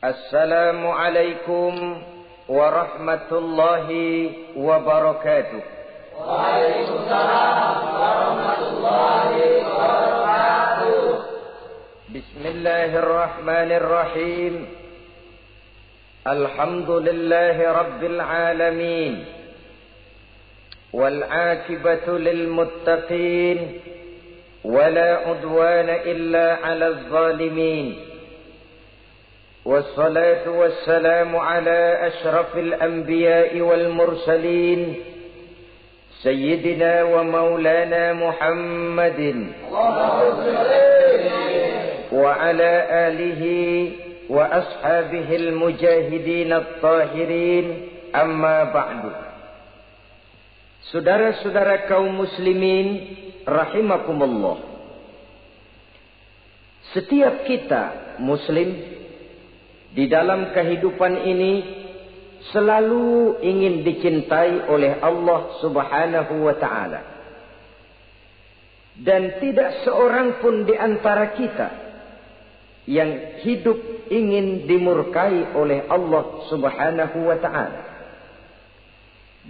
Assalamualaikum warahmatullahi wabarakatuh. Waalaikumsalam warahmatullahi wabarakatuh. Bismillahirrahmanirrahim. Alhamdulillahi rabbil alamin. Wal aqibatu lil muttaqin. Wala udwana illa 'alal zalimin. والصلاة والسلام على أشرف الأنبياء والمرسلين سيدنا ومولانا محمد وعلى آله وأصحابه المجاهدين الطاهرين أما بعد. Saudara-saudara kaum muslimin rahimakumullah. Setiap kita muslim di dalam kehidupan ini selalu ingin dicintai oleh Allah Subhanahu wa ta'ala. Dan tidak seorang pun di antara kita yang hidup ingin dimurkai oleh Allah Subhanahu wa ta'ala.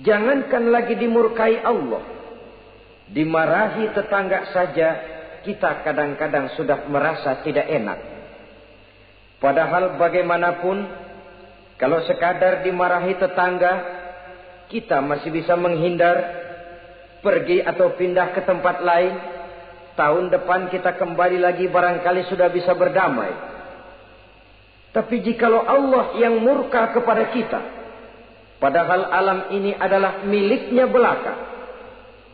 Jangankan lagi dimurkai Allah, dimarahi tetangga saja kita kadang-kadang sudah merasa tidak enak. Padahal bagaimanapun, kalau sekadar dimarahi tetangga, kita masih bisa menghindar, pergi atau pindah ke tempat lain. Tahun depan kita kembali lagi barangkali sudah bisa berdamai. Tapi jikalau Allah yang murka kepada kita, padahal alam ini adalah miliknya belaka,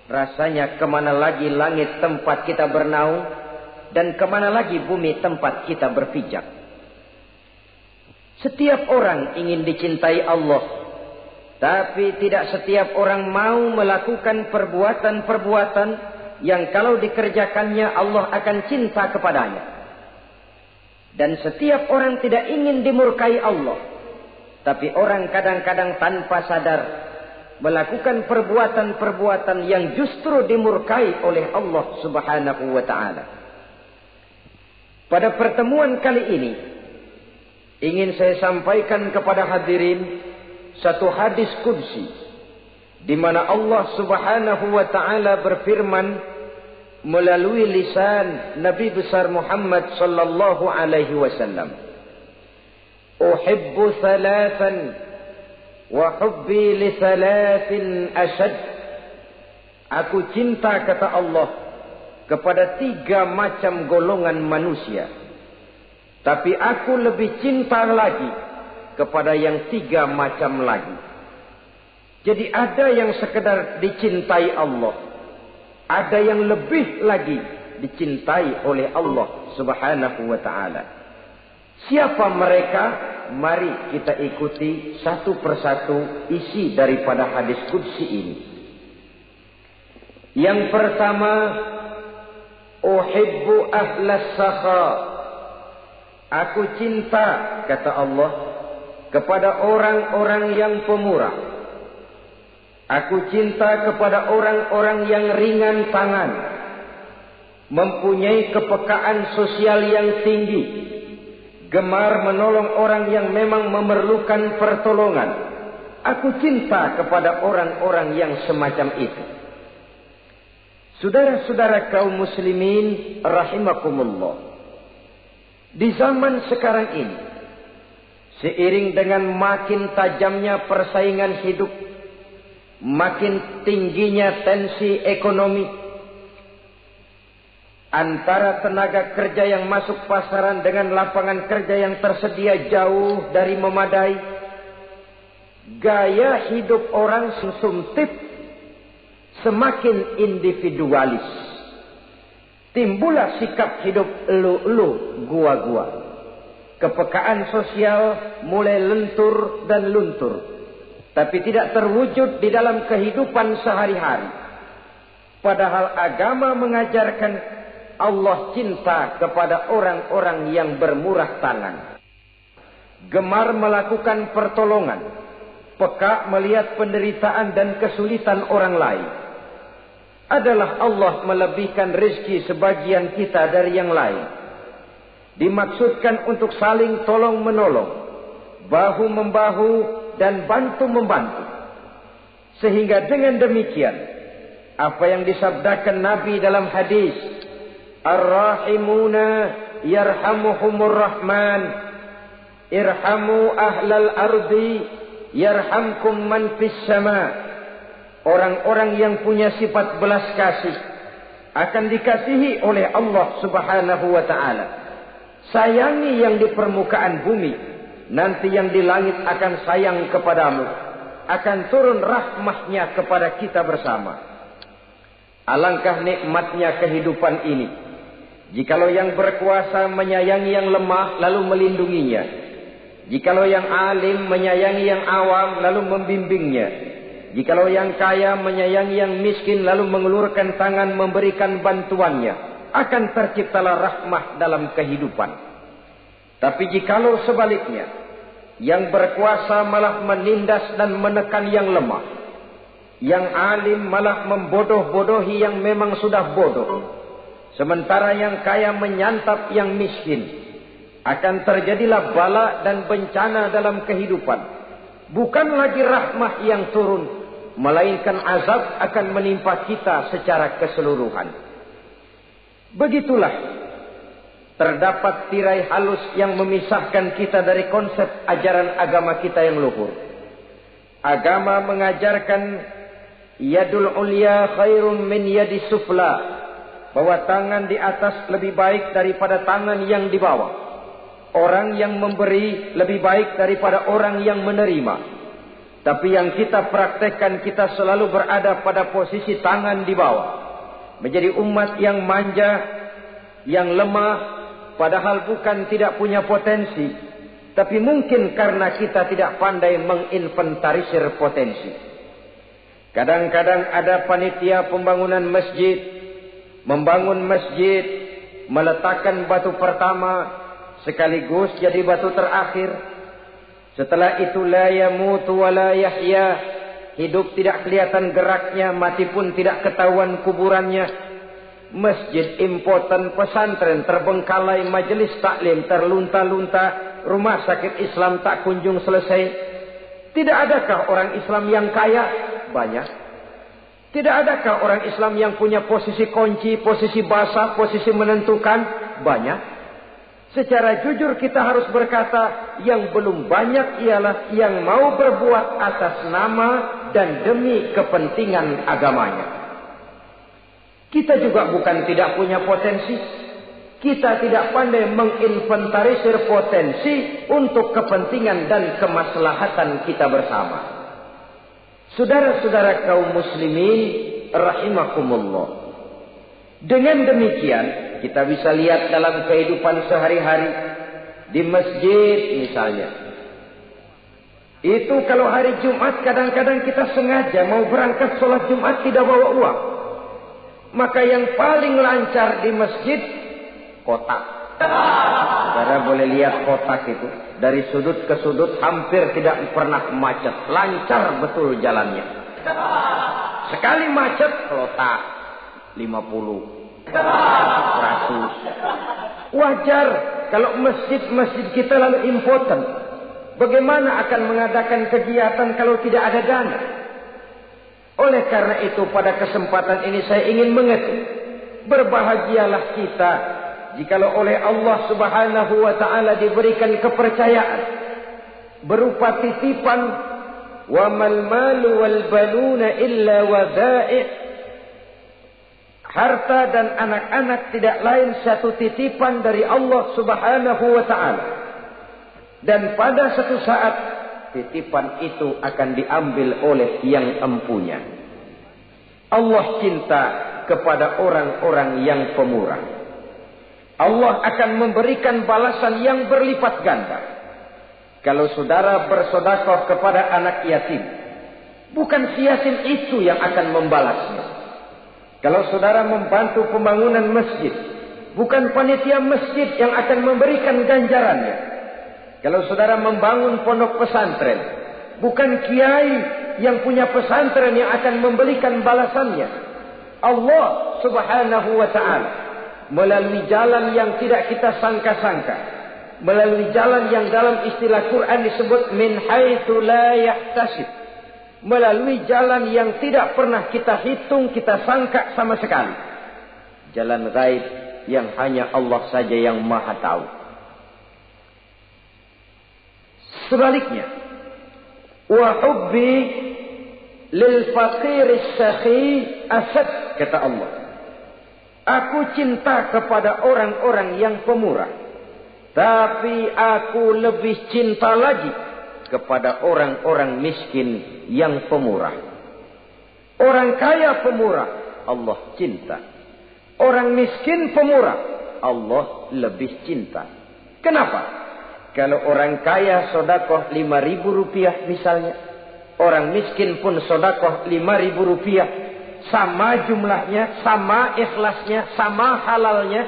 rasanya kemana lagi langit tempat kita bernaung, dan kemana lagi bumi tempat kita berpijak. Setiap orang ingin dicintai Allah, tapi tidak setiap orang mau melakukan perbuatan-perbuatan yang kalau dikerjakannya Allah akan cinta kepadanya. Dan setiap orang tidak ingin dimurkai Allah, tapi orang kadang-kadang tanpa sadar melakukan perbuatan-perbuatan yang justru dimurkai oleh Allah Subhanahu wa ta'ala. Pada pertemuan kali ini ingin saya sampaikan kepada hadirin satu hadis qudsi di mana Allah Subhanahu wa taala berfirman melalui lisan Nabi besar Muhammad sallallahu alaihi wasallam, "Uhibbu thalathan wa hubbi li thalathin ashad." Aku cinta, kata Allah, kepada 3 macam golongan manusia. Tapi aku lebih cinta lagi kepada yang 3 macam lagi. Jadi ada yang sekedar dicintai Allah, ada yang lebih lagi dicintai oleh Allah Subhanahu wa ta'ala. Siapa mereka? Mari kita ikuti satu persatu isi daripada hadis qudsi ini. Yang pertama, uhibbu ahlas sakha. Aku cinta, kata Allah, kepada orang-orang yang pemurah. Aku cinta kepada orang-orang yang ringan tangan, mempunyai kepekaan sosial yang tinggi, gemar menolong orang yang memang memerlukan pertolongan. Aku cinta kepada orang-orang yang semacam itu. Saudara-saudara kaum muslimin rahimakumullah. Di zaman sekarang ini, seiring dengan makin tajamnya persaingan hidup, makin tingginya tensi ekonomi, antara tenaga kerja yang masuk pasaran dengan lapangan kerja yang tersedia jauh dari memadai, gaya hidup orang sumsumtip semakin individualis. Timbullah sikap hidup elu-elu, gua-gua. Kepekaan sosial mulai lentur dan luntur, tapi tidak terwujud di dalam kehidupan sehari-hari. Padahal agama mengajarkan Allah cinta kepada orang-orang yang bermurah tangan, gemar melakukan pertolongan, peka melihat penderitaan dan kesulitan orang lain. Adalah Allah melebihkan rezeki sebagian kita dari yang lain. Dimaksudkan untuk saling tolong menolong, bahu-membahu dan bantu-membantu. Sehingga dengan demikian, apa yang disabdakan Nabi dalam hadis, Ar-Rahimuna yarhamuhumur Rahman, irhamu ahlal ardi yarhamkum man fis sama. Orang-orang yang punya sifat belas kasih akan dikasihi oleh Allah Subhanahu wa taala. Sayangi yang di permukaan bumi, nanti yang di langit akan sayang kepadamu, akan turun rahmahnya kepada kita bersama. Alangkah nikmatnya kehidupan ini, jikalau yang berkuasa menyayangi yang lemah lalu melindunginya, jikalau yang alim menyayangi yang awam lalu membimbingnya, jikalau yang kaya menyayangi yang miskin lalu mengulurkan tangan memberikan bantuannya, akan terciptalah rahmah dalam kehidupan. Tapi jikalau sebaliknya, yang berkuasa malah menindas dan menekan yang lemah, yang alim malah membodoh-bodohi yang memang sudah bodoh, sementara yang kaya menyantap yang miskin, akan terjadilah bala dan bencana dalam kehidupan. Bukan lagi rahmah yang turun, melainkan azab akan menimpa kita secara keseluruhan. Begitulah terdapat tirai halus yang memisahkan kita dari konsep ajaran agama kita yang luhur. Agama mengajarkan yadul ulya khairun min yadis sufla, bahwa tangan di atas lebih baik daripada tangan yang di bawah. Orang yang memberi lebih baik daripada orang yang menerima. Tapi yang kita praktekkan, kita selalu berada pada posisi tangan di bawah. Menjadi umat yang manja, yang lemah, padahal bukan tidak punya potensi. Tapi mungkin karena kita tidak pandai menginventarisir potensi. Kadang-kadang ada panitia pembangunan masjid, membangun masjid, meletakkan batu pertama, sekaligus jadi batu terakhir. Setelah itu la yamutu wa la yahya, hidup tidak kelihatan geraknya, mati pun tidak ketahuan kuburannya. Masjid impoten, pesantren terbengkalai, majelis taklim terlunta-lunta, rumah sakit Islam tak kunjung selesai. Tidak adakah orang Islam yang kaya? Banyak. Tidak adakah orang Islam yang punya posisi kunci, posisi basah, posisi menentukan? Banyak. Secara jujur kita harus berkata, yang belum banyak ialah yang mau berbuat atas nama dan demi kepentingan agamanya. Kita juga bukan tidak punya potensi. Kita tidak pandai menginventarisir potensi untuk kepentingan dan kemaslahatan kita bersama. Saudara-saudara kaum muslimin rahimakumullah. Dengan demikian, kita bisa lihat dalam kehidupan sehari-hari. Di masjid misalnya, itu kalau hari Jumat kadang-kadang kita sengaja mau berangkat sholat Jumat tidak bawa uang. Maka yang paling lancar di masjid, kotak. Saudara boleh lihat kotak itu, dari sudut ke sudut hampir tidak pernah macet. Lancar betul jalannya. Sekali macet, kotak 50, 100. Wajar kalau masjid-masjid kita lalu impoten. Bagaimana akan mengadakan kegiatan kalau tidak ada dana? Oleh karena itu pada kesempatan ini saya ingin mengetuk, berbahagialah kita jikalau oleh Allah Subhanahu wa taala diberikan kepercayaan berupa titipan, wa mal malu wal baluna illa wadai'. Harta dan anak-anak tidak lain satu titipan dari Allah Subhanahu wa taala. Dan pada satu saat titipan itu akan diambil oleh yang empunya. Allah cinta kepada orang-orang yang pemurah. Allah akan memberikan balasan yang berlipat ganda. Kalau saudara bersedekah kepada anak yatim, bukan si yatim itu yang akan membalasnya. Kalau saudara membantu pembangunan masjid, bukan panitia masjid yang akan memberikan ganjarannya. Kalau saudara membangun pondok pesantren, bukan kiai yang punya pesantren yang akan memberikan balasannya. Allah Subhanahu wa taala melalui jalan yang tidak kita sangka-sangka melalui jalan yang dalam istilah Quran disebut min haitsu la yahtasib, melalui jalan yang tidak pernah kita hitung, kita sangka sama sekali. Jalan gaib yang hanya Allah saja yang maha tahu. Sebaliknya, wa hubbi lil faqiris sakhi asad, kata Allah. Aku cinta kepada orang-orang yang pemurah, tapi aku lebih cinta lagi kepada orang-orang miskin yang pemurah. Orang kaya pemurah, Allah cinta. Orang miskin pemurah, Allah lebih cinta. Kenapa? Kalau orang kaya sedekah 5.000 rupiah misalnya, orang miskin pun sedekah 5.000 rupiah, sama jumlahnya, sama ikhlasnya, sama halalnya,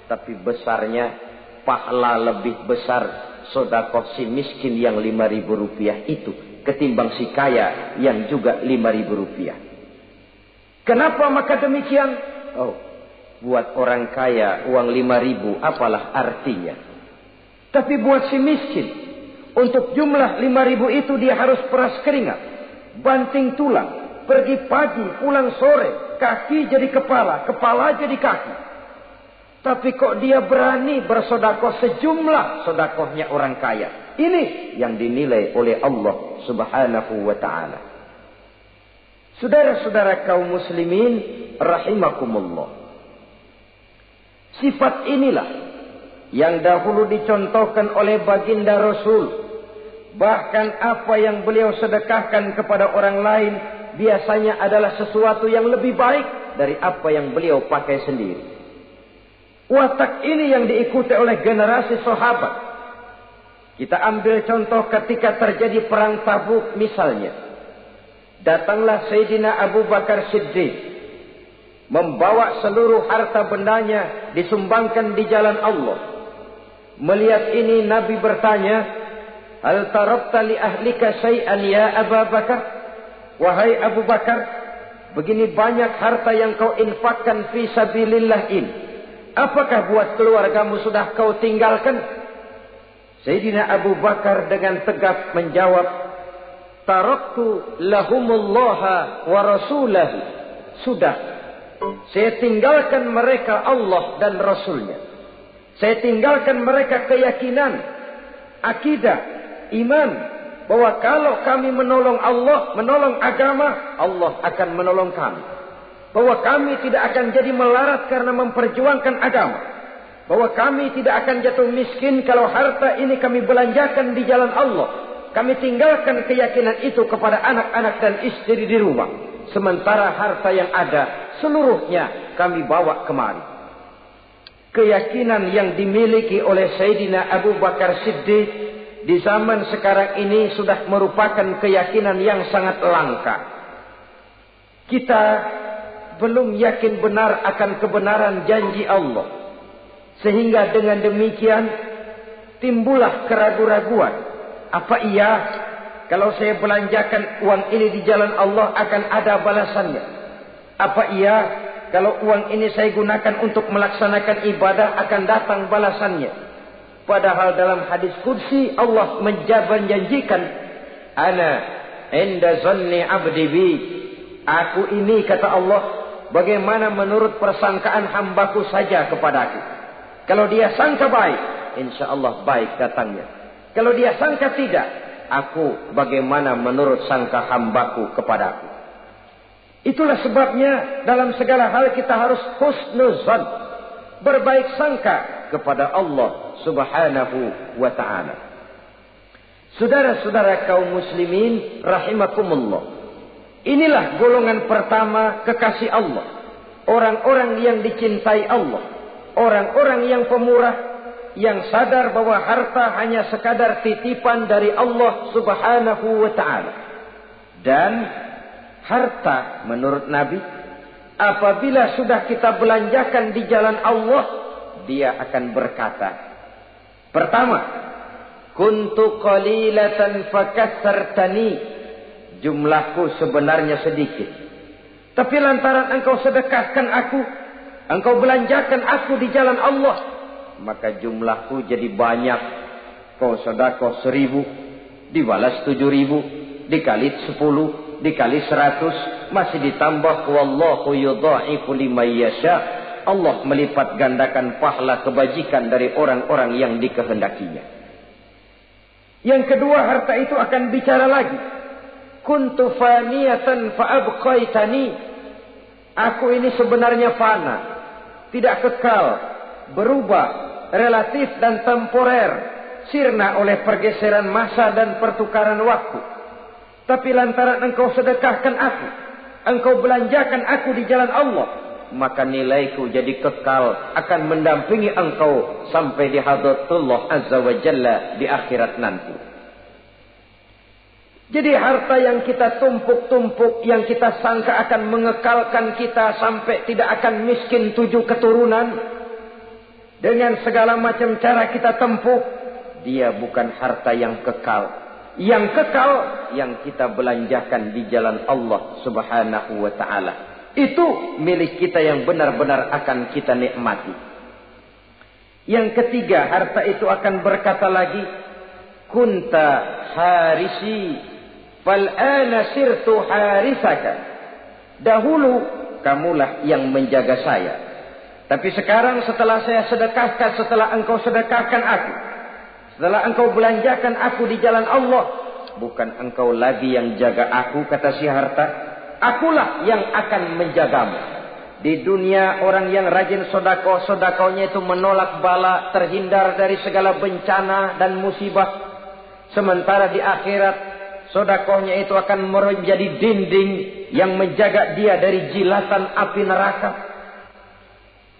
tapi besarnya pahala lebih besar sedekah si miskin yang 5.000 rupiah itu ketimbang si kaya yang juga 5.000 rupiah. Kenapa maka demikian? Oh, buat orang kaya uang 5.000 apalah artinya. Tapi buat si miskin, untuk jumlah 5.000 itu dia harus peras keringat, banting tulang, pergi pagi, pulang sore, kaki jadi kepala, kepala jadi kaki. Tapi kok dia berani bersedekah sejumlah sedekahnya orang kaya. Ini yang dinilai oleh Allah Subhanahu wa ta'ala. Saudara-saudara kaum muslimin rahimakumullah. Sifat inilah yang dahulu dicontohkan oleh baginda Rasul. Bahkan apa yang beliau sedekahkan kepada orang lain biasanya adalah sesuatu yang lebih baik dari apa yang beliau pakai sendiri. Watak ini yang diikuti oleh generasi sahabat. Kita ambil contoh ketika terjadi perang Tabuk misalnya. Datanglah Sayyidina Abu Bakar Siddiq, membawa seluruh harta bendanya disumbangkan di jalan Allah. Melihat ini Nabi bertanya, hal tarakta li ahlika syai'an ya Abu Bakar? Wahai Abu Bakar, begini banyak harta yang kau infakkan fi sabilillah ini. Apakah buat keluargamu sudah kau tinggalkan? Sayyidina Abu Bakar dengan tegak menjawab, taraktu lahumullaha wa rasulahu. Sudah, saya tinggalkan mereka Allah dan Rasulnya. Saya tinggalkan mereka keyakinan, akidah, iman, bahwa kalau kami menolong Allah, menolong agama, Allah akan menolong kami. Bahwa kami tidak akan jadi melarat karena memperjuangkan agama. Bahwa kami tidak akan jatuh miskin kalau harta ini kami belanjakan di jalan Allah. Kami tinggalkan keyakinan itu kepada anak-anak dan istri di rumah. Sementara harta yang ada seluruhnya kami bawa kemari. Keyakinan yang dimiliki oleh Sayyidina Abu Bakar Siddiq di zaman sekarang ini sudah merupakan keyakinan yang sangat langka. Kita belum yakin benar akan kebenaran janji Allah. Sehingga dengan demikian timbullah keraguan-raguan. Apa iya kalau saya belanjakan uang ini di jalan Allah akan ada balasannya? Apa iya kalau uang ini saya gunakan untuk melaksanakan ibadah akan datang balasannya? Padahal dalam hadis qudsi Allah menjanjikan, ana inda zanni abdi bi. Aku ini, kata Allah, bagaimana menurut persangkaan hambaku saja kepadaku. Kalau dia sangka baik, insya Allah baik datangnya. Kalau dia sangka tidak, aku bagaimana menurut sangka hambaku kepadaku. Itulah sebabnya dalam segala hal kita harus husnuzan, berbaik sangka kepada Allah Subhanahu wa ta'ala. Saudara-saudara kaum muslimin rahimakumullah. Inilah golongan pertama kekasih Allah. Orang-orang yang dicintai Allah. Orang-orang yang pemurah, yang sadar bahwa harta hanya sekadar titipan dari Allah Subhanahu wa ta'ala. Dan harta menurut Nabi, apabila sudah kita belanjakan di jalan Allah, dia akan berkata, pertama, kuntu qalilatan fakassartani, jumlahku sebenarnya sedikit, tapi lantaran engkau sedekahkan aku, engkau belanjakan aku di jalan Allah, maka jumlahku jadi banyak. Kau sedekah 1000, dibalas 7000, dikali 10, dikali 100, masih ditambah wallahu yudha'ifu liman yasha. Allah melipat gandakan pahala kebajikan dari orang-orang yang dikehendakinya. Yang kedua, harta itu akan bicara lagi. Kuntu faniyatan fa'abqaitani. Aku ini sebenarnya fana, tidak kekal, berubah, relatif dan temporer, sirna oleh pergeseran masa dan pertukaran waktu. Tapi lantaran engkau sedekahkan aku, engkau belanjakan aku di jalan Allah, maka nilaiku jadi kekal, akan mendampingi engkau sampai di hadratullah azza wa jalla di akhirat nanti. Jadi harta yang kita tumpuk-tumpuk, yang kita sangka akan mengekalkan kita sampai tidak akan miskin 7 keturunan, dengan segala macam cara kita tempuh, dia bukan harta yang kekal. Yang kekal, yang kita belanjakan di jalan Allah subhanahu wa ta'ala. Itu milik kita yang benar-benar akan kita nikmati. Yang ketiga, harta itu akan berkata lagi, kunta harisi fal'ana sirtu harisaka. Dahulu kamulah yang menjaga saya, tapi sekarang setelah saya sedekahkan, setelah engkau sedekahkan aku, setelah engkau belanjakan aku di jalan Allah, bukan engkau lagi yang jaga aku, kata si harta, akulah yang akan menjagamu. Di dunia orang yang rajin sedekah, sedekahnya itu menolak bala, terhindar dari segala bencana dan musibah. Sementara di akhirat sedekahnya itu akan menjadi dinding yang menjaga dia dari jilatan api neraka.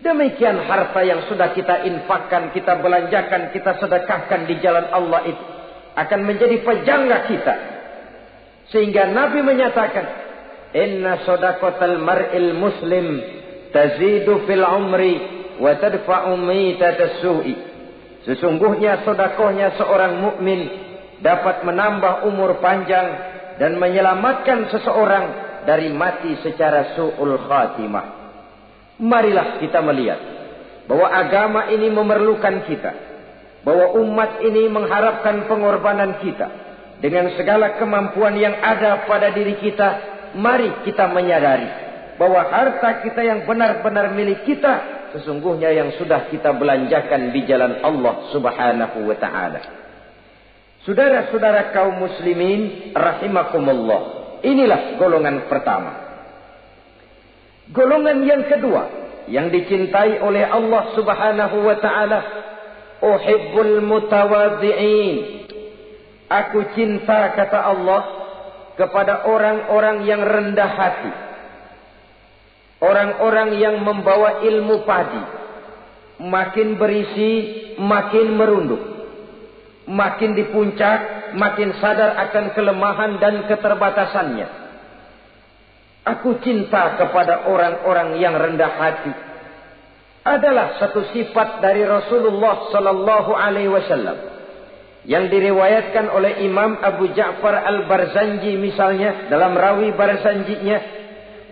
Demikian harta yang sudah kita infakkan, kita belanjakan, kita sedekahkan di jalan Allah itu akan menjadi pejangga kita. Sehingga Nabi menyatakan, inna sadaqatal mar'il muslim tazidu fil umri wa tadfa'u mitatas su'i. Sesungguhnya sedekahnya seorang mukmin dapat menambah umur panjang dan menyelamatkan seseorang dari mati secara su'ul khatimah. Marilah kita melihat bahwa agama ini memerlukan kita, bahwa umat ini mengharapkan pengorbanan kita. Dengan segala kemampuan yang ada pada diri kita, mari kita menyadari bahwa harta kita yang benar-benar milik kita, sesungguhnya yang sudah kita belanjakan di jalan Allah subhanahu wa ta'ala. Saudara-saudara kaum muslimin rahimakumullah, inilah golongan pertama. Golongan yang kedua yang dicintai oleh Allah subhanahu wa ta'ala, uhibbul mutawadhi'in. Aku cinta, kata Allah, kepada orang-orang yang rendah hati, orang-orang yang membawa ilmu padi, makin berisi makin merunduk, makin di puncak, makin sadar akan kelemahan dan keterbatasannya. Aku cinta kepada orang-orang yang rendah hati. Adalah satu sifat dari Rasulullah sallallahu alaihi wasallam yang diriwayatkan oleh Imam Abu Ja'far Al-Barzanji misalnya dalam rawi Barzanjinya,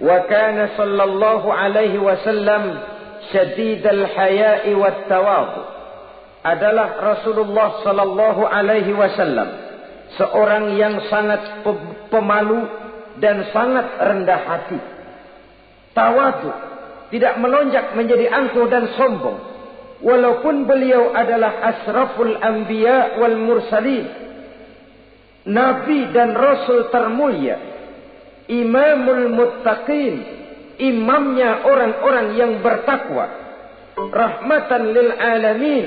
wa kana sallallahu alaihi wasallam syadidal haya'i wat tawadhu. Adalah Rasulullah sallallahu alaihi wasallam seorang yang sangat pemalu dan sangat rendah hati. Tawadhu, tidak melonjak menjadi angkuh dan sombong. Walaupun beliau adalah asraful anbiya wal mursalin, nabi dan rasul termulia, imamul muttaqin, imamnya orang-orang yang bertakwa, rahmatan lil alamin,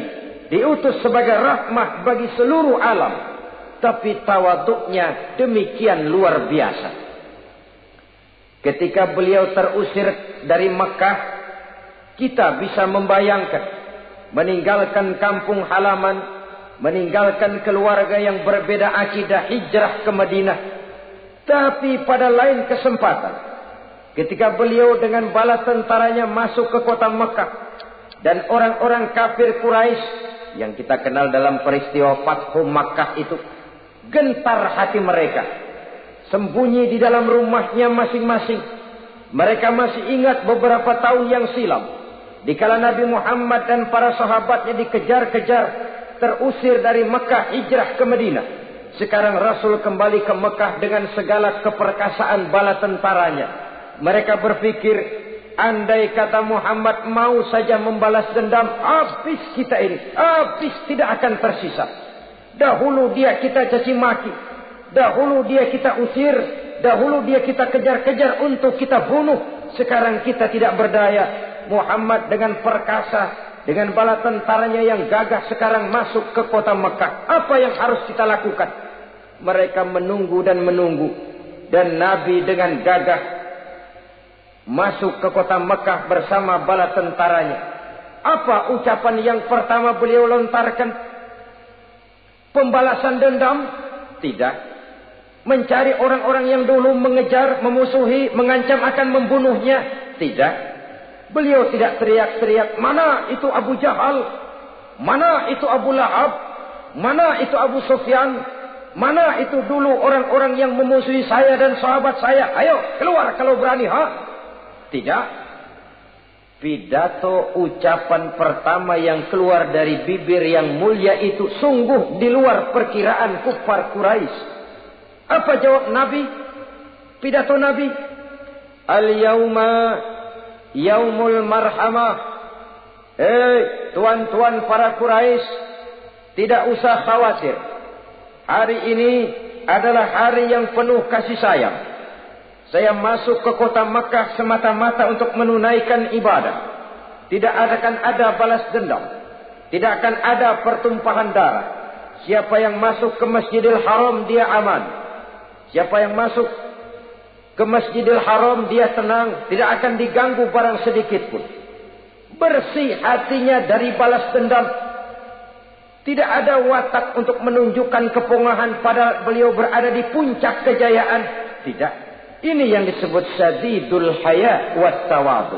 diutus sebagai rahmah bagi seluruh alam, tapi tawaduknya demikian luar biasa. Ketika beliau terusir dari Mekah, kita bisa membayangkan meninggalkan kampung halaman, meninggalkan keluarga yang berbeda akidah, hijrah ke Madinah. Tapi pada lain kesempatan, ketika beliau dengan bala tentaranya masuk ke kota Mekah, dan orang-orang kafir Quraisy yang kita kenal dalam peristiwa Fathu Makkah itu, gentar hati mereka, sembunyi di dalam rumahnya masing-masing. Mereka masih ingat beberapa tahun yang silam, Dikala Nabi Muhammad dan para sahabatnya dikejar-kejar, terusir dari Mekah, hijrah ke Madinah. Sekarang Rasul kembali ke Mekah dengan segala keperkasaan bala tentaranya. Mereka berpikir, andai kata Muhammad mau saja membalas dendam, habis kita ini. Habis, tidak akan tersisa. Dahulu dia kita caci maki. Dahulu dia kita usir. Dahulu dia kita kejar-kejar untuk kita bunuh. Sekarang kita tidak berdaya. Muhammad dengan perkasa, dengan bala tentaranya yang gagah sekarang masuk ke kota Mekah. Apa yang harus kita lakukan? Mereka menunggu dan menunggu. Dan Nabi dengan gagah masuk ke kota Mekah bersama bala tentaranya. Apa ucapan yang pertama beliau lontarkan? Pembalasan dendam? Tidak. Mencari orang-orang yang dulu mengejar, memusuhi, mengancam akan membunuhnya? Tidak. Beliau tidak teriak-teriak, mana itu Abu Jahal? Mana itu Abu Lahab? Mana itu Abu Sufyan? Mana itu dulu orang-orang yang memusuhi saya dan sahabat saya? Ayo keluar kalau berani, ha? Tidak. Pidato ucapan pertama yang keluar dari bibir yang mulia itu sungguh di luar perkiraan kufar Quraisy. Apa jawab Nabi? Pidato Nabi, al-yauma yaumul marhamah. Tuan-tuan para Quraisy, tidak usah khawatir. Hari ini adalah hari yang penuh kasih sayang. Saya masuk ke kota Makkah semata-mata untuk menunaikan ibadah. Tidak akan ada balas dendam. Tidak akan ada pertumpahan darah. Siapa yang masuk ke Masjidil Haram dia aman. Siapa yang masuk ke Masjidil Haram dia tenang. Tidak akan diganggu barang sedikit pun. Bersih hatinya dari balas dendam. Tidak ada watak untuk menunjukkan kepongahan pada beliau berada di puncak kejayaan. Tidak. Ini yang disebut sadidul haya wat tawadu.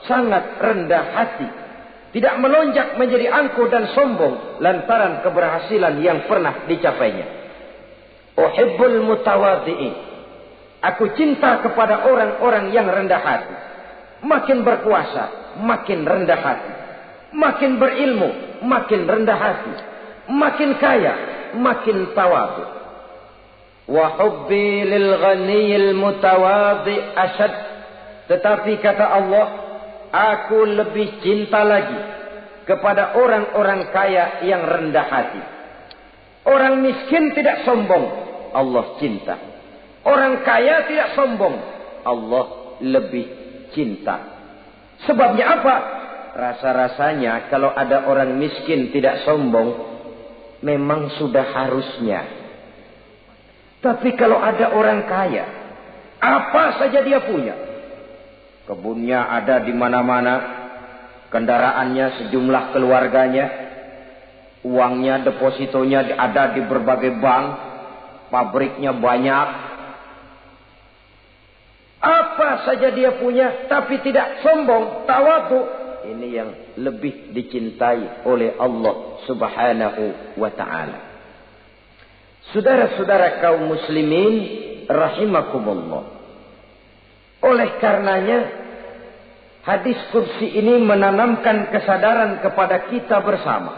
Sangat rendah hati. Tidak melonjak menjadi angkuh dan sombong lantaran keberhasilan yang pernah dicapainya. Uhibbul mutawadhi'in. Aku cinta kepada orang-orang yang rendah hati. Makin berkuasa, makin rendah hati. Makin berilmu, makin rendah hati. Makin kaya, makin tawadhu. Wa hubbi lil ghaniyil mutawadhi ashad. Tetapi kata Allah, aku lebih cinta lagi kepada orang-orang kaya yang rendah hati. Orang miskin tidak sombong, Allah cinta. Orang kaya tidak sombong, Allah lebih cinta. Sebabnya apa? Rasa-rasanya kalau ada orang miskin tidak sombong, memang sudah harusnya. Tapi kalau ada orang kaya, apa saja dia punya. Kebunnya ada di mana-mana, kendaraannya sejumlah keluarganya, uangnya, depositonya ada di berbagai bank, pabriknya banyak. Apa saja dia punya, tapi tidak sombong, tawadhu. Ini yang lebih dicintai oleh Allah Subhanahu wa ta'ala. Saudara-saudara kaum muslimin rahimakumullah. Oleh karenanya hadis kursi ini menanamkan kesadaran kepada kita bersama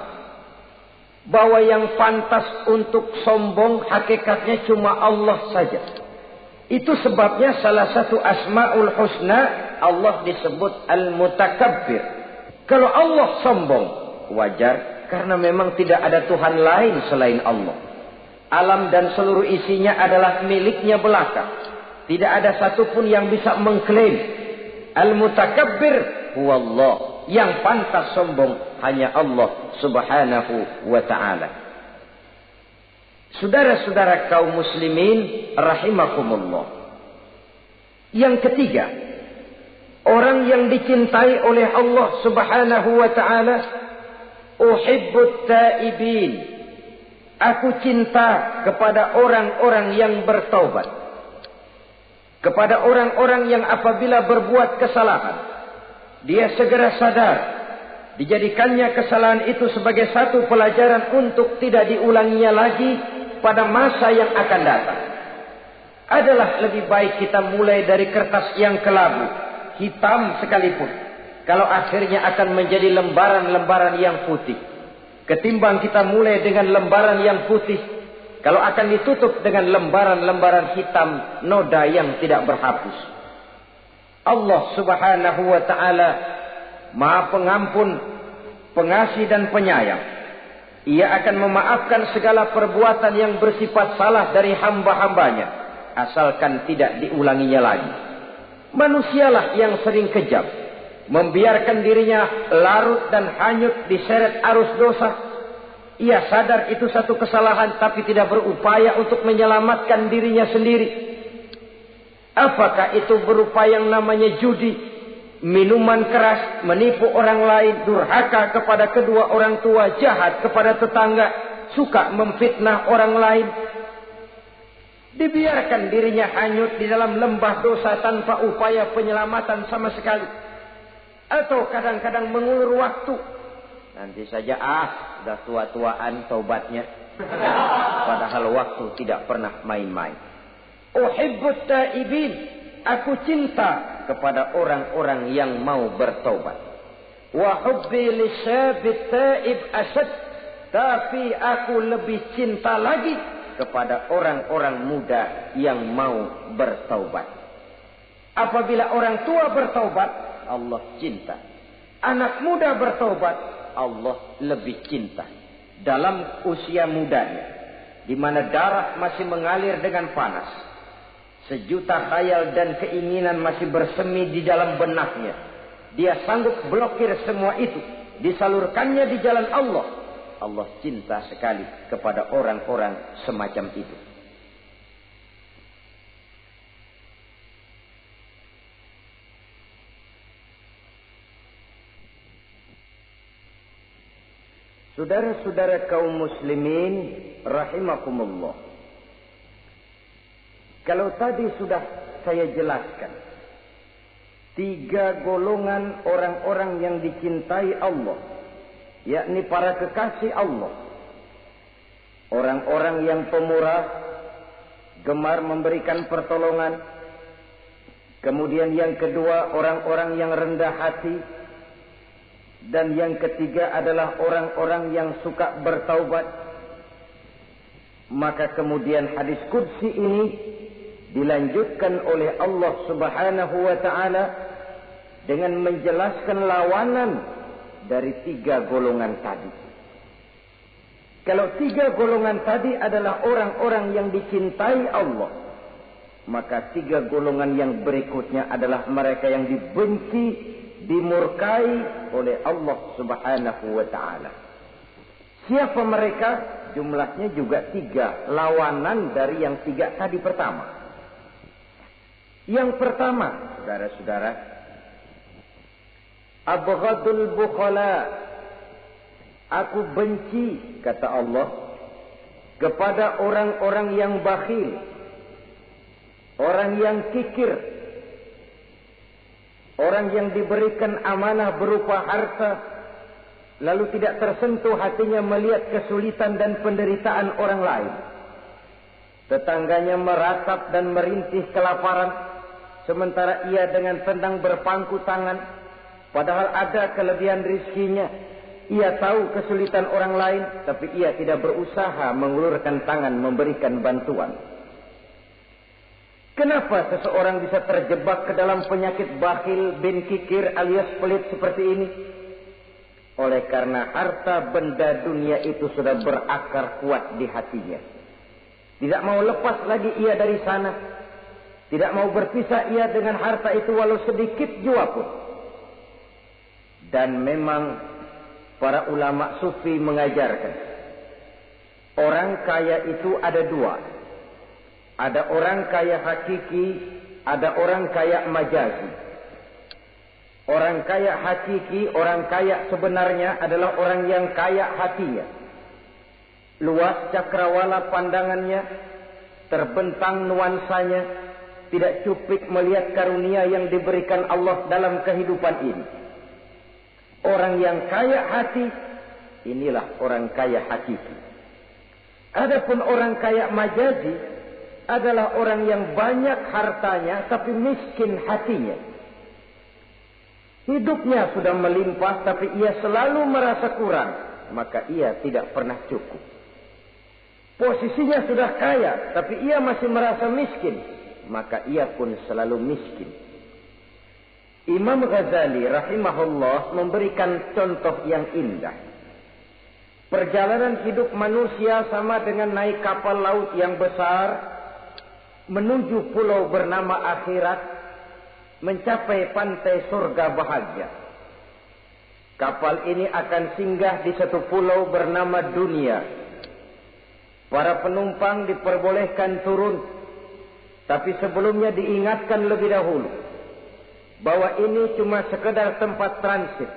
bahwa yang pantas untuk sombong hakikatnya cuma Allah saja. Itu sebabnya salah satu asmaul husna Allah disebut al-mutakabbir. Kalau Allah sombong, wajar karena memang tidak ada Tuhan lain selain Allah. Alam dan seluruh isinya adalah miliknya belaka. Tidak ada satupun yang bisa mengklaim. Al-mutakabbir huwallah. Yang pantas sombong hanya Allah Subhanahu wa ta'ala. Saudara-saudara kaum muslimin rahimakumullah. Yang ketiga, orang yang dicintai oleh Allah Subhanahu wa ta'ala, uhibbut taibin. Aku cinta kepada orang-orang yang bertaubat. Kepada orang-orang yang apabila berbuat kesalahan, dia segera sadar. Dijadikannya kesalahan itu sebagai satu pelajaran untuk tidak diulanginya lagi pada masa yang akan datang. Adalah lebih baik kita mulai dari kertas yang kelabu, hitam sekalipun. kalau akhirnya akan menjadi lembaran-lembaran yang putih. Ketimbang kita mulai dengan lembaran yang putih, kalau akan ditutup dengan lembaran-lembaran hitam noda yang tidak berhapus. Allah Subhanahu wa ta'ala Maha Pengampun, Pengasih dan Penyayang. Ia akan memaafkan segala perbuatan yang bersifat salah dari hamba-hambanya, asalkan tidak diulanginya lagi. Manusialah yang sering kejam, membiarkan dirinya larut dan hanyut diseret arus dosa. Ia sadar itu satu kesalahan, tapi tidak berupaya untuk menyelamatkan dirinya sendiri. Apakah itu berupa yang namanya judi, minuman keras, menipu orang lain, durhaka kepada kedua orang tua, jahat kepada tetangga, suka memfitnah orang lain. Dibiarkan dirinya hanyut di dalam lembah dosa tanpa upaya penyelamatan sama sekali. Atau kadang-kadang mengulur waktu. Nanti saja sudah tua-tuaan taubatnya. Padahal waktu tidak pernah main-main. Uhibbut taibin. Aku cinta kepada orang-orang yang mau bertaubat. Wa hubbi lisyabit taib asad. Tapi aku lebih cinta lagi kepada orang-orang muda yang mau bertaubat. Apabila orang tua bertaubat, Allah cinta. Anak muda bertaubat, Allah lebih cinta. Dalam usia mudanya, di mana darah masih mengalir dengan panas, sejuta khayal dan keinginan masih bersemi di dalam benaknya, dia sanggup blokir semua itu, disalurkannya di jalan Allah. Allah cinta sekali kepada orang-orang semacam itu. Saudara-saudara kaum muslimin rahimakumullah. Kalau tadi sudah saya jelaskan 3 golongan orang-orang yang dicintai Allah, yakni para kekasih Allah. Orang-orang yang pemurah, gemar memberikan pertolongan. Kemudian yang kedua, orang-orang yang rendah hati. Dan yang ketiga adalah orang-orang yang suka bertaubat. Maka kemudian hadis qudsi ini dilanjutkan oleh Allah Subhanahu wa ta'ala dengan menjelaskan lawanan dari 3 golongan tadi. Kalau 3 golongan tadi adalah orang-orang yang dicintai Allah, maka 3 golongan yang berikutnya adalah mereka yang dibenci, dimurkai oleh Allah Subhanahu wa ta'ala. Siapa mereka? Jumlahnya juga 3, lawanan dari yang 3 tadi pertama. Yang pertama, saudara-saudara, abghadul bukhala. Aku benci, kata Allah, kepada orang-orang yang bakhil, orang yang kikir, orang yang diberikan amanah berupa harta, lalu tidak tersentuh hatinya melihat kesulitan dan penderitaan orang lain. Tetangganya meratap dan merintih kelaparan, sementara ia dengan tenang berpangku tangan, padahal ada kelebihan rizkinya. Ia tahu kesulitan orang lain, tapi ia tidak berusaha mengulurkan tangan memberikan bantuan. Kenapa seseorang bisa terjebak ke dalam penyakit bakhil bin kikir alias pelit seperti ini? Oleh karena harta benda dunia itu sudah berakar kuat di hatinya. Tidak mau lepas lagi ia dari sana. Tidak mau berpisah ia dengan harta itu walau sedikit jua pun. Dan memang para ulama sufi mengajarkan, orang kaya itu ada 2. Ada orang kaya hakiki, ada orang kaya majazi. Orang kaya hakiki, orang kaya sebenarnya adalah orang yang kaya hatinya. Luas cakrawala pandangannya, terbentang nuansanya, tidak cuplik melihat karunia yang diberikan Allah dalam kehidupan ini. Orang yang kaya hati, inilah orang kaya hakiki. Adapun orang kaya majazi adalah orang yang banyak hartanya tapi miskin hatinya. Hidupnya sudah melimpah tapi ia selalu merasa kurang, maka ia tidak pernah cukup. Posisinya sudah kaya tapi ia masih merasa miskin, maka ia pun selalu miskin. Imam Ghazali rahimahullah memberikan contoh yang indah. Perjalanan hidup manusia sama dengan naik kapal laut yang besar menuju pulau bernama akhirat, mencapai pantai surga bahagia. Kapal ini akan singgah di satu pulau bernama dunia. Para penumpang diperbolehkan turun, tapi sebelumnya diingatkan lebih dahulu bahwa ini cuma sekedar tempat transit.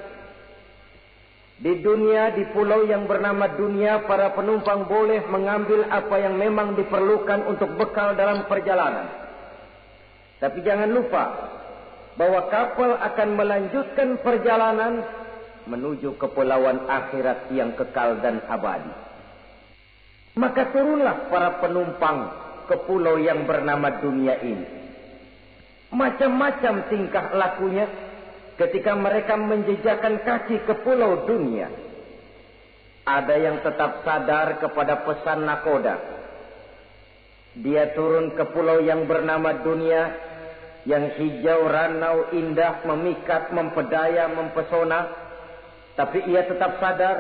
Di dunia, di pulau yang bernama dunia, para penumpang boleh mengambil apa yang memang diperlukan untuk bekal dalam perjalanan. Tapi jangan lupa bahwa kapal akan melanjutkan perjalanan menuju kepulauan akhirat yang kekal dan abadi. Maka turunlah para penumpang ke pulau yang bernama dunia ini. Macam-macam tingkah lakunya ketika mereka menjejakkan kaki ke pulau dunia. Ada yang tetap sadar kepada pesan nakoda. Dia turun ke pulau yang bernama dunia, yang hijau, ranau, indah, memikat, mempedaya, mempesona. Tapi ia tetap sadar,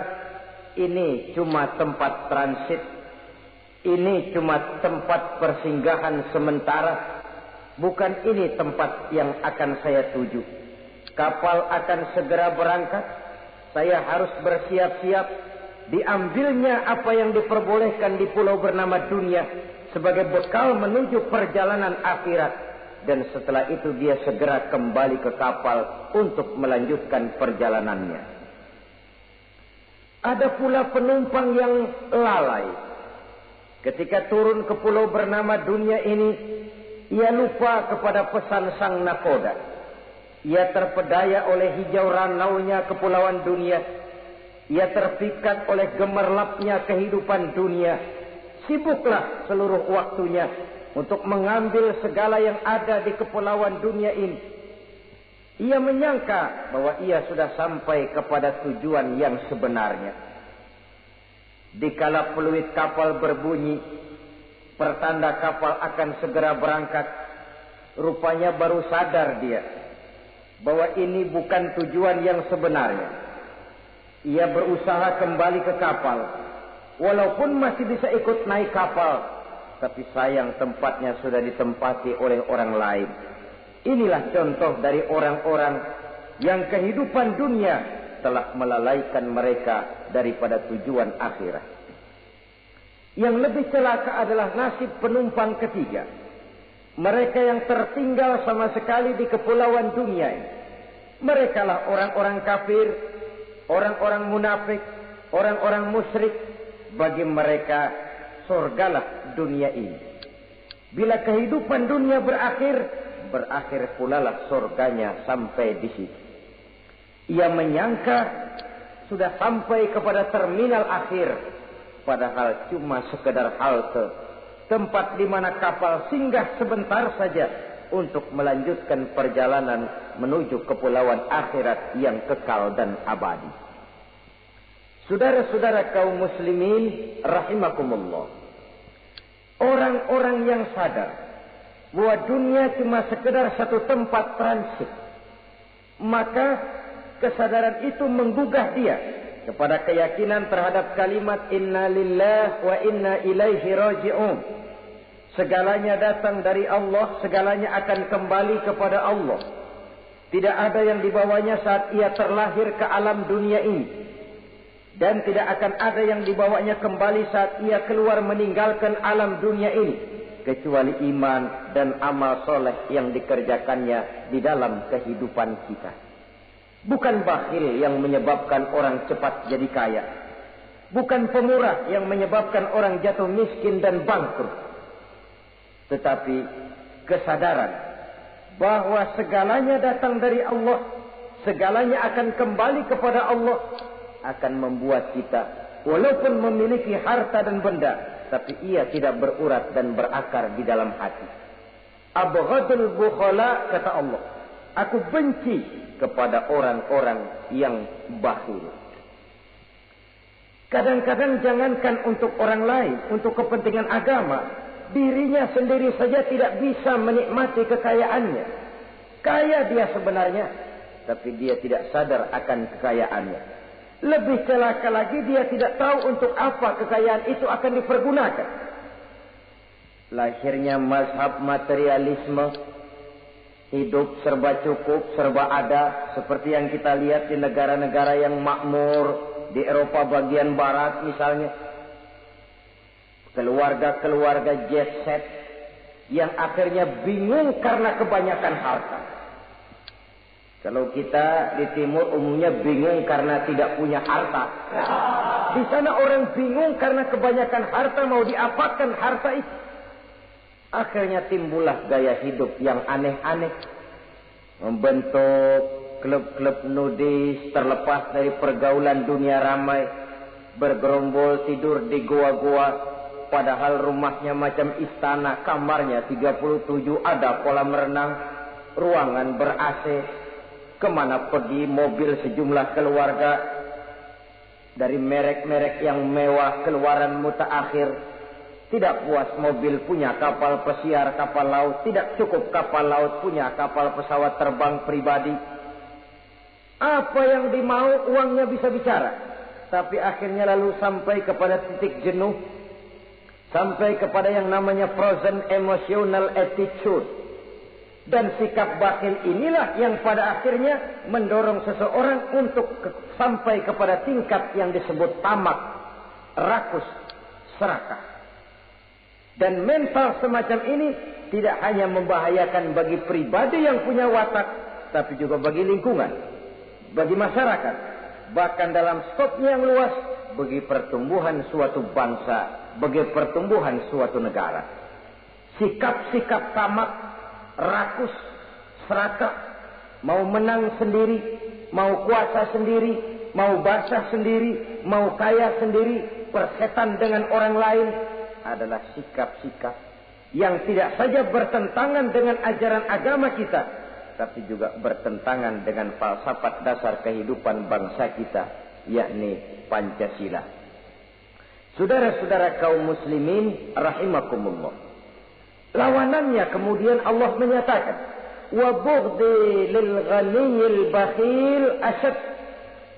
ini cuma tempat transit. Ini cuma tempat persinggahan sementara. Bukan ini tempat yang akan saya tuju. Kapal akan segera berangkat. Saya harus bersiap-siap. Diambilnya apa yang diperbolehkan di pulau bernama dunia sebagai bekal menuju perjalanan akhirat. Dan setelah itu dia segera kembali ke kapal untuk melanjutkan perjalanannya. Ada pula penumpang yang lalai. Ketika turun ke pulau bernama dunia ini, ia lupa kepada pesan sang nakoda. Ia terpedaya oleh hijau ranaunya kepulauan dunia. Ia terpikat oleh gemerlapnya kehidupan dunia. Sibuklah seluruh waktunya untuk mengambil segala yang ada di kepulauan dunia ini. Ia menyangka bahwa ia sudah sampai kepada tujuan yang sebenarnya. Dikala peluit kapal berbunyi, pertanda kapal akan segera berangkat, rupanya baru sadar dia bahwa ini bukan tujuan yang sebenarnya. Ia berusaha kembali ke kapal, walaupun masih bisa ikut naik kapal, tapi sayang tempatnya sudah ditempati oleh orang lain. Inilah contoh dari orang-orang yang kehidupan dunia telah melalaikan mereka daripada tujuan akhirat. Yang lebih celaka adalah nasib penumpang ketiga. Mereka yang tertinggal sama sekali di kepulauan dunia ini. Mereka lah orang-orang kafir, orang-orang munafik, orang-orang musyrik. Bagi mereka surgalah dunia ini. Bila kehidupan dunia berakhir, berakhir pula lah surganya sampai di situ. Ia menyangka sudah sampai kepada terminal akhir, padahal cuma sekedar halte, tempat di mana kapal singgah sebentar saja untuk melanjutkan perjalanan menuju kepulauan akhirat yang kekal dan abadi. Saudara-saudara kaum muslimin rahimakumullah, orang-orang yang sadar bahwa dunia cuma sekedar satu tempat transit, maka kesadaran itu menggugah dia kepada keyakinan terhadap kalimat inna lillahi wa inna ilaihi raji'un. Segalanya datang dari Allah, segalanya akan kembali kepada Allah. Tidak ada yang dibawanya saat ia terlahir ke alam dunia ini, dan tidak akan ada yang dibawanya kembali saat ia keluar meninggalkan alam dunia ini, kecuali iman dan amal soleh yang dikerjakannya di dalam kehidupan kita. Bukan bakhil yang menyebabkan orang cepat jadi kaya. Bukan pemurah yang menyebabkan orang jatuh miskin dan bangkrut. Tetapi kesadaran bahwa segalanya datang dari Allah, segalanya akan kembali kepada Allah, akan membuat kita walaupun memiliki harta dan benda, tapi ia tidak berurat dan berakar di dalam hati. Abghadul bukhala, kata Allah, Aku benci kepada orang-orang yang bakhil. Kadang-kadang jangankan untuk orang lain, untuk kepentingan agama, dirinya sendiri saja tidak bisa menikmati kekayaannya. Kaya dia sebenarnya, tapi dia tidak sadar akan kekayaannya. Lebih celaka lagi, dia tidak tahu untuk apa kekayaan itu akan dipergunakan. Lahirnya mazhab materialisme, hidup serba cukup, serba ada, seperti yang kita lihat di negara-negara yang makmur, di Eropa bagian barat misalnya. Keluarga-keluarga jet set yang akhirnya bingung karena kebanyakan harta. Kalau kita di timur umumnya bingung karena tidak punya harta. Di sana orang bingung karena kebanyakan harta, mau diapakan harta itu. Akhirnya timbullah gaya hidup yang aneh-aneh. Membentuk klub-klub nudis terlepas dari pergaulan dunia ramai. Bergerombol tidur di goa-goa. Padahal rumahnya macam istana. Kamarnya 37, ada kolam renang, ruangan ber-AC. Kemana pergi mobil sejumlah keluarga. Dari merek-merek yang mewah, keluaran mutaakhir. Tidak puas mobil punya kapal pesiar, kapal laut. Tidak cukup kapal laut punya kapal pesawat terbang pribadi. Apa yang dimau uangnya bisa bicara. Tapi akhirnya lalu sampai kepada titik jenuh. Sampai kepada yang namanya frozen emotional attitude. Dan sikap bakhil inilah yang pada akhirnya mendorong seseorang untuk sampai kepada tingkat yang disebut tamak, rakus, serakah. Dan mental semacam ini tidak hanya membahayakan bagi pribadi yang punya watak, tapi juga bagi lingkungan, bagi masyarakat, bahkan dalam skopnya yang luas, bagi pertumbuhan suatu bangsa, bagi pertumbuhan suatu negara. Sikap-sikap tamak, rakus, serakah, mau menang sendiri, mau kuasa sendiri, mau basah sendiri, mau kaya sendiri, persetan dengan orang lain, adalah sikap-sikap yang tidak saja bertentangan dengan ajaran agama kita, tapi juga bertentangan dengan falsafat dasar kehidupan bangsa kita, yakni Pancasila. Saudara-saudara kaum muslimin rahimakumullah. Lawanannya kemudian Allah menyatakan, wa bughdi lil ghaniyil bakhil asyad.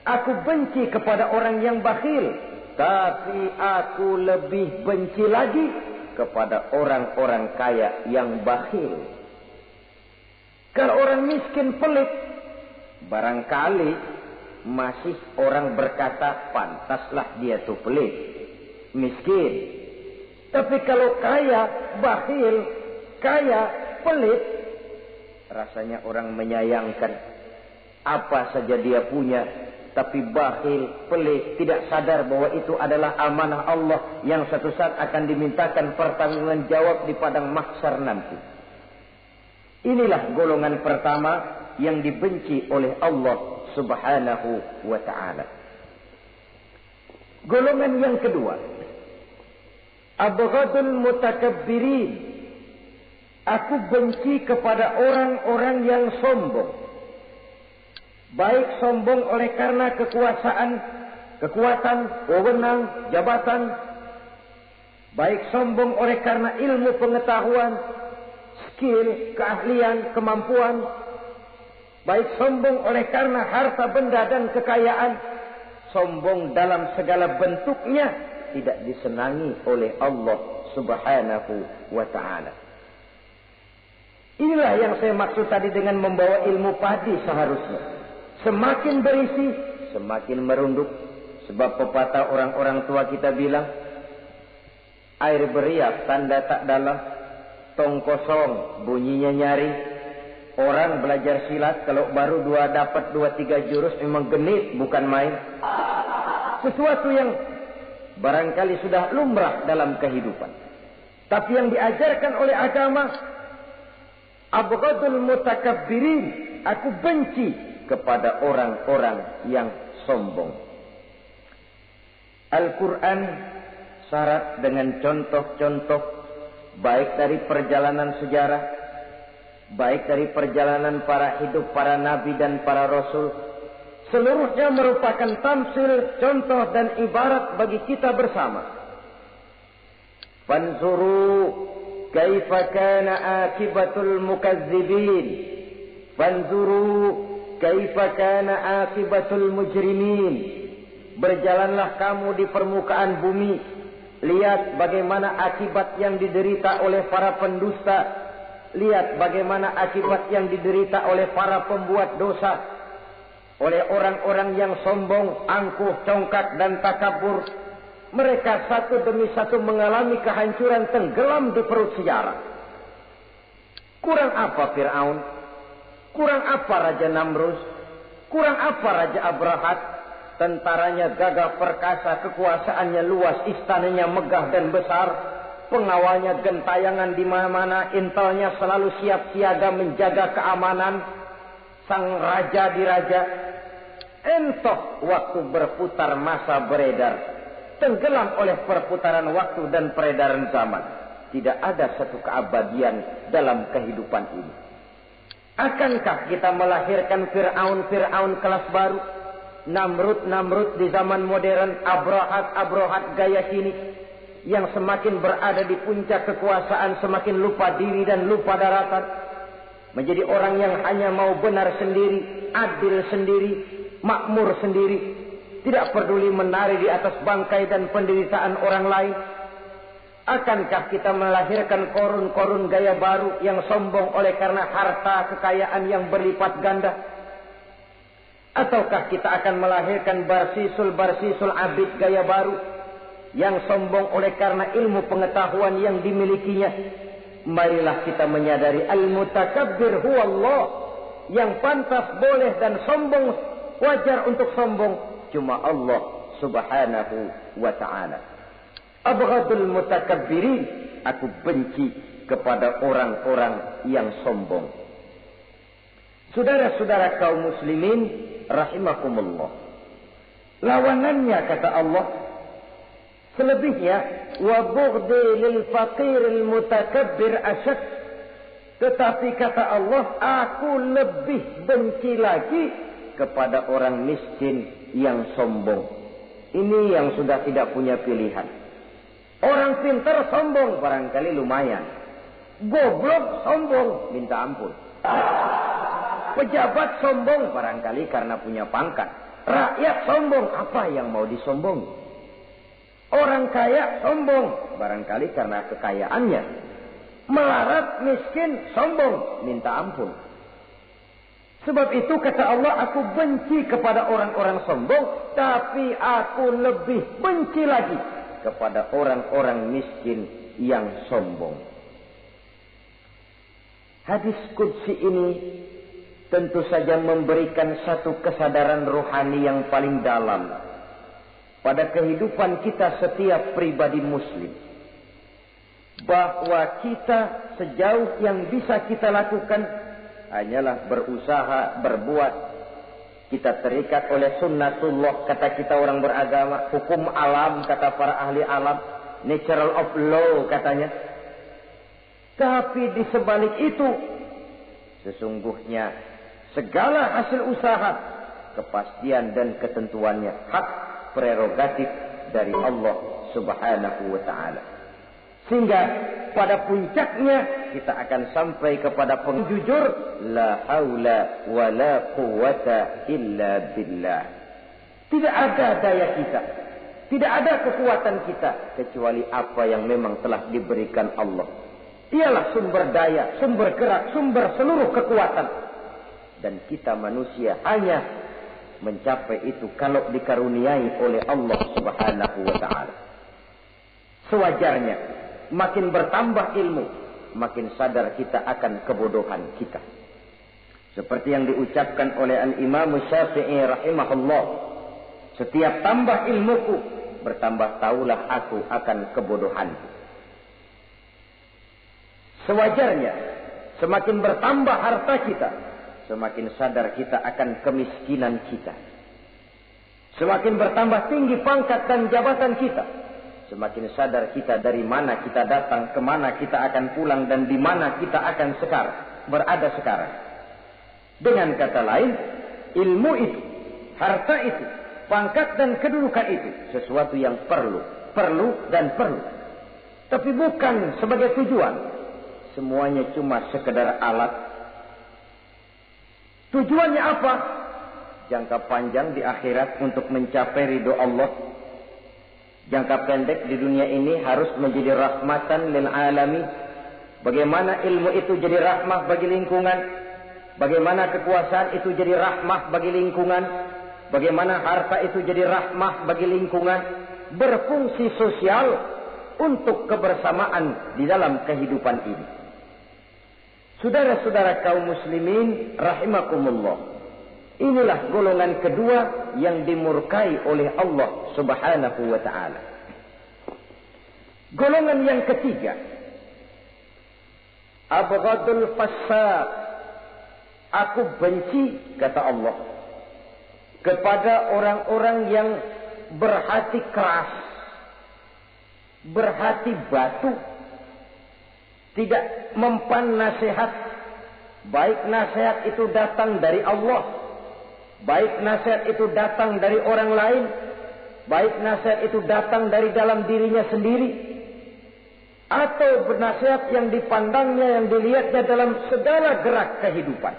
Aku benci kepada orang yang bakhil, tapi aku lebih benci lagi kepada orang-orang kaya yang bakhil. Kalau orang miskin pelit, barangkali masih orang berkata pantaslah dia tuh pelit, miskin. Tapi kalau kaya, bakhil, kaya, pelit, rasanya orang menyayangkan. Apa saja dia punya, tapi bakhil, pelit, tidak sadar bahwa itu adalah amanah Allah yang suatu saat akan dimintakan pertanggungan jawab di padang mahsyar nanti. Inilah golongan pertama yang dibenci oleh Allah Subhanahu wa ta'ala. Golongan yang kedua, abghadul mutakabbirin. Aku benci kepada orang-orang yang sombong. Baik sombong oleh karena kekuasaan, kekuatan, wewenang, jabatan. Baik sombong oleh karena ilmu pengetahuan, skill, keahlian, kemampuan. Baik sombong oleh karena harta benda dan kekayaan. Sombong dalam segala bentuknya tidak disenangi oleh Allah Subhanahu wa ta'ala. Inilah yang saya maksud tadi dengan membawa ilmu padi seharusnya. Semakin berisi, semakin merunduk. Sebab pepatah orang-orang tua kita bilang, air beriak tanda tak dalam, tong kosong bunyinya nyari. Orang belajar silat kalau baru dapat 2-3 jurus memang genit, bukan main. Sesuatu yang barangkali sudah lumrah dalam kehidupan. Tapi yang diajarkan oleh agama, abghadul mutakabbirin, aku benci kepada orang-orang yang sombong. Al-Quran syarat dengan contoh-contoh baik dari perjalanan sejarah, baik dari perjalanan para hidup para nabi dan para rasul, seluruhnya merupakan tamsil, contoh dan ibarat bagi kita bersama. Fanzuru kaifa kana akibatul mukazzibin, fanzuru kaifa kana akibatul mujrimin. Berjalanlah kamu di permukaan bumi, lihat bagaimana akibat yang diderita oleh para pendusta, lihat bagaimana akibat yang diderita oleh para pembuat dosa, oleh orang-orang yang sombong, angkuh, congkak dan takabur. Mereka satu demi satu mengalami kehancuran, tenggelam di perut sejarah. Kurang apa Fir'aun? Kurang apa Raja Namrus? Kurang apa Raja Abrahat? Tentaranya gagah perkasa, kekuasaannya luas, istananya megah dan besar, pengawalnya gentayangan di mana-mana, intelnya selalu siap siaga menjaga keamanan. Sang raja diraja, entoh waktu berputar masa beredar, tenggelam oleh perputaran waktu dan peredaran zaman. Tidak ada satu keabadian dalam kehidupan ini. Akankah kita melahirkan Fir'aun kelas baru? Namrud di zaman modern, Abrahat gaya kini, yang semakin berada di puncak kekuasaan semakin lupa diri dan lupa daratan, menjadi orang yang hanya mau benar sendiri, adil sendiri, makmur sendiri, tidak peduli menari di atas bangkai dan penderitaan orang lain. Akankah kita melahirkan korun gaya baru yang sombong oleh karena harta kekayaan yang berlipat ganda? Ataukah kita akan melahirkan barsisul abid gaya baru yang sombong oleh karena ilmu pengetahuan yang dimilikinya? Marilah kita menyadari al-mutakabbir huwa Allah. Yang pantas, boleh dan sombong, wajar untuk sombong, cuma Allah subhanahu wa ta'ala. Abghadul mutakabbirin, aku benci kepada orang-orang yang sombong. Saudara-saudara kaum muslimin rahimakumullah, lawanannya kata Allah, selebihnya wa bughdi lil faqiril mutakabbir asyad. Tetapi kata Allah, aku lebih benci lagi kepada orang miskin yang sombong. Ini yang sudah tidak punya pilihan. Orang pintar sombong barangkali lumayan, goblok sombong minta ampun. Pejabat sombong barangkali karena punya pangkat. Rakyat sombong, apa yang mau disombong? Orang kaya sombong barangkali karena kekayaannya. Melarat, miskin, sombong, minta ampun. Sebab itu kata Allah, aku benci kepada orang-orang sombong, tapi aku lebih benci lagi kepada orang-orang miskin yang sombong. Hadis qudsi ini tentu saja memberikan satu kesadaran rohani yang paling dalam pada kehidupan kita setiap pribadi muslim, bahwa kita sejauh yang bisa kita lakukan hanyalah berusaha, berbuat. Kita terikat oleh sunnatullah, kata kita orang beragama, hukum alam kata para ahli alam, natural of law katanya. Tapi di sebalik itu sesungguhnya segala hasil usaha, kepastian dan ketentuannya hak prerogatif dari Allah subhanahu wa ta'ala. Sehingga pada puncaknya kita akan sampai kepada pengjujur, la haula wa la quwata illa billah. Tidak ada daya kita, tidak ada kekuatan kita kecuali apa yang memang telah diberikan Allah. Ialah sumber daya, sumber gerak, sumber seluruh kekuatan. Dan kita manusia hanya mencapai itu kalau dikaruniai oleh Allah subhanahu wa ta'ala. Sewajarnya, makin bertambah ilmu, makin sadar kita akan kebodohan kita. Seperti yang diucapkan oleh Al-Imam Syafi'i rahimahullah, setiap tambah ilmuku, bertambah taulah aku akan kebodohanku. Sewajarnya, semakin bertambah harta kita, semakin sadar kita akan kemiskinan kita. Semakin bertambah tinggi pangkat dan jabatan kita, semakin sadar kita dari mana kita datang, kemana kita akan pulang, dan di mana kita akan sekarang. berada sekarang. Dengan kata lain, ilmu itu, harta itu, pangkat dan kedudukan itu sesuatu yang perlu dan perlu. Tapi bukan sebagai tujuan. Semuanya cuma sekedar alat. Tujuannya apa? Jangka panjang di akhirat untuk mencapai ridho Allah. Jangka pendek di dunia ini harus menjadi rahmatan lil alamin. Bagaimana ilmu itu jadi rahmah bagi lingkungan? Bagaimana kekuasaan itu jadi rahmah bagi lingkungan? Bagaimana harta itu jadi rahmah bagi lingkungan? Berfungsi sosial untuk kebersamaan di dalam kehidupan ini. Saudara-saudara kaum muslimin rahimakumullah. Inilah golongan kedua yang dimurkai oleh Allah Subhanahu wa ta'ala. Golongan yang ketiga, abghadul fasad. Aku benci, kata Allah, kepada orang-orang yang berhati keras, berhati batu, tidak mempan nasihat. Baik nasihat itu datang dari Allah, baik nasihat itu datang dari orang lain, baik nasihat itu datang dari dalam dirinya sendiri, atau bernasihat yang dipandangnya, yang dilihatnya dalam segala gerak kehidupan.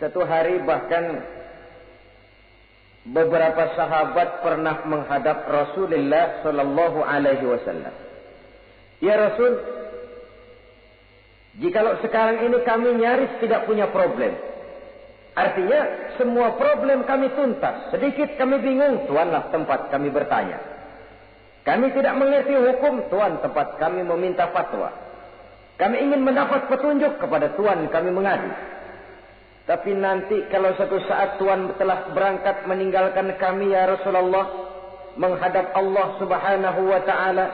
Satu hari bahkan beberapa sahabat pernah menghadap Rasulullah sallallahu alaihi wasallam. Ya Rasul, jikalau sekarang ini kami nyaris tidak punya problem. Artinya semua problem kami tuntas. Sedikit kami bingung, Tuanlah tempat kami bertanya. Kami tidak mengerti hukum, Tuan tempat kami meminta fatwa. Kami ingin mendapat petunjuk, kepada Tuan kami mengadu. Tapi nanti kalau suatu saat Tuhan telah berangkat meninggalkan kami ya Rasulullah, menghadap Allah Subhanahu wa ta'ala,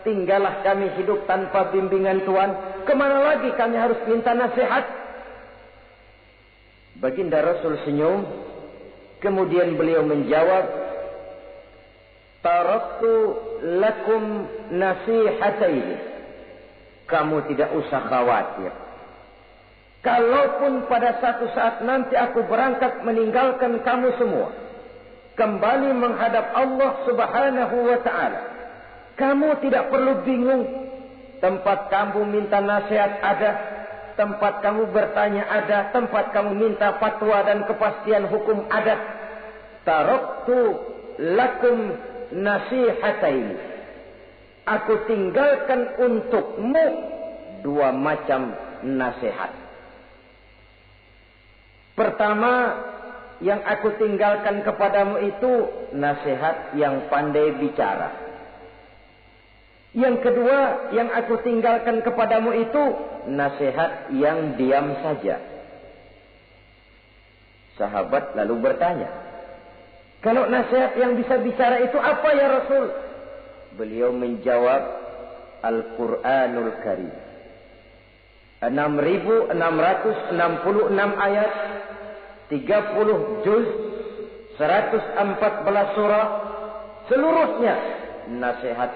tinggallah kami hidup tanpa bimbingan Tuhan. Kemana lagi kami harus minta nasihat? Baginda Rasul senyum. Kemudian beliau menjawab, taraktu lakum nasihataini. Kamu tidak usah khawatir. Kalaupun pada satu saat nanti aku berangkat meninggalkan kamu semua, kembali menghadap Allah Subhanahu wa ta'ala, kamu tidak perlu bingung. Tempat kamu minta nasihat ada, tempat kamu bertanya ada, tempat kamu minta fatwa dan kepastian hukum ada. Taraktu lakum nasihataini. Aku tinggalkan untukmu dua macam nasihat. Pertama, yang aku tinggalkan kepadamu itu nasihat yang pandai bicara. Yang kedua, yang aku tinggalkan kepadamu itu nasihat yang diam saja. Sahabat lalu bertanya, kalau nasihat yang bisa bicara itu apa ya Rasul? Beliau menjawab, Al-Quranul Karim. 6.666 ayat, 30 juz, 114 surah, seluruhnya nasihat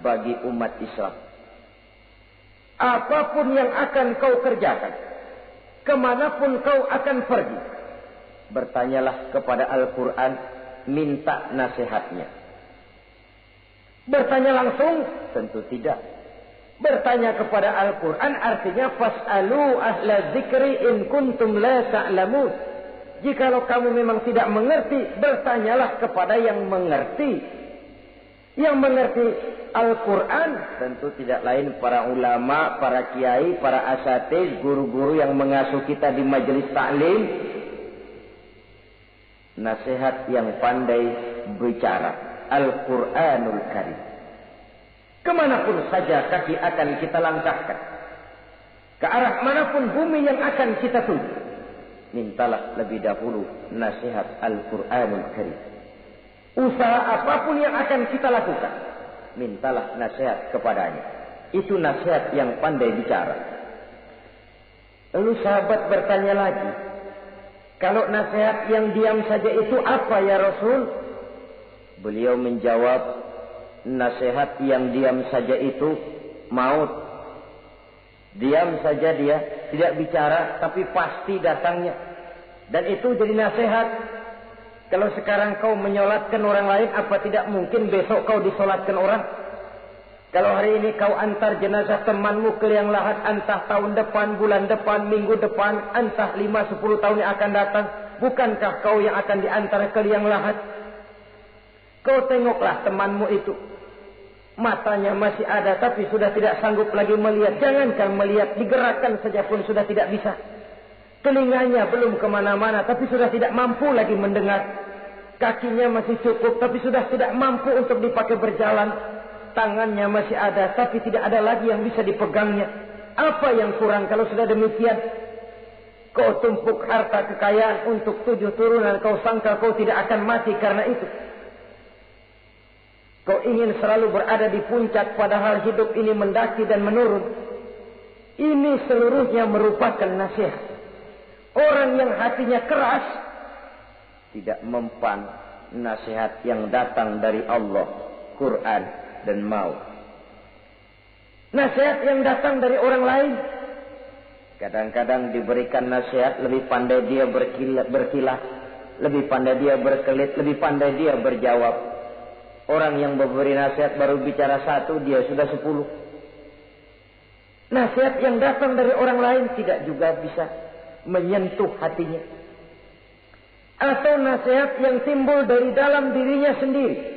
bagi umat Islam. Apapun yang akan kau kerjakan, kemanapun kau akan pergi, bertanyalah kepada Al-Quran, minta nasihatnya. Bertanya langsung? Tentu tidak. Bertanya kepada Al-Quran artinya fas'alu ahla dzikri in kuntum la ta'lamun. Jikalau kamu memang tidak mengerti, bertanyalah kepada yang mengerti. Yang mengerti Al-Quran tentu tidak lain para ulama, para kiai, para asatiz, guru-guru yang mengasuh kita di majelis taklim. Nasihat yang pandai bicara, Al-Quranul Karim. Kemanapun saja kaki akan kita langkahkan, ke arah manapun bumi yang akan kita tuju, mintalah lebih dahulu nasihat Al-Quranul Karim. Usaha apapun yang akan kita lakukan, mintalah nasihat kepadanya. Itu nasihat yang pandai bicara. Lalu sahabat bertanya lagi, kalau nasihat yang diam saja itu apa ya Rasul? Beliau menjawab, nasihat yang diam saja itu maut. Diam saja dia, tidak bicara, tapi pasti datangnya. Dan itu jadi nasihat. Kalau sekarang kau menyolatkan orang lain, apa tidak mungkin besok kau disolatkan orang? Kalau hari ini kau antar jenazah temanmu ke liang lahat, entah tahun depan, bulan depan, minggu depan, entah 5-10 tahun yang akan datang, bukankah kau yang akan diantar ke liang lahat? Kau tengoklah temanmu itu. Matanya masih ada tapi sudah tidak sanggup lagi melihat. Jangankan melihat, digerakkan saja pun sudah tidak bisa. Telinganya belum kemana-mana tapi sudah tidak mampu lagi mendengar. Kakinya masih cukup tapi sudah tidak mampu untuk dipakai berjalan. Tangannya masih ada tapi tidak ada lagi yang bisa dipegangnya. Apa yang kurang kalau sudah demikian? Kau tumpuk harta kekayaan untuk 7 turunan, kau sangka kau tidak akan mati karena itu. Kau ingin selalu berada di puncak padahal hidup ini mendaki dan menurun. Ini seluruhnya merupakan nasihat. Orang yang hatinya keras tidak mempan nasihat yang datang dari Allah, Quran dan maut. Nasihat yang datang dari orang lain, kadang-kadang diberikan nasihat, lebih pandai dia berkilah, lebih pandai dia berkelit, lebih pandai dia berjawab. Orang yang memberi nasihat baru bicara 1, dia sudah 10. Nasihat yang datang dari orang lain tidak juga bisa menyentuh hatinya. Atau nasihat yang timbul dari dalam dirinya sendiri.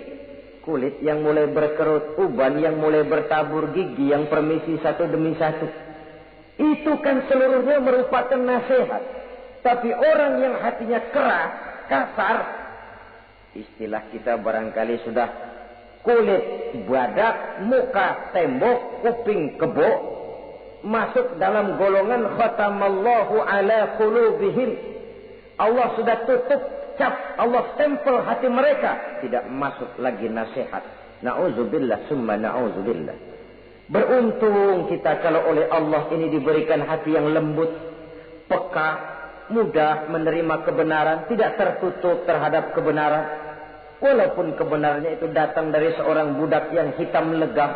Kulit yang mulai berkerut, uban yang mulai bertabur, gigi yang permisi satu demi satu. Itu kan seluruhnya merupakan nasihat. Tapi orang yang hatinya keras, kasar, istilah kita barangkali sudah kulit badak, muka tembok, kuping kebo, masuk dalam golongan khatamallahu ala qulubihim. Allah sudah tutup cap, Allah stempel hati mereka, tidak masuk lagi nasihat. Na'udzubillah summa na'udzubillah. Beruntung kita kalau oleh Allah ini diberikan hati yang lembut, peka, mudah menerima kebenaran, tidak tertutup terhadap kebenaran. Walaupun kebenarannya itu datang dari seorang budak yang hitam legam.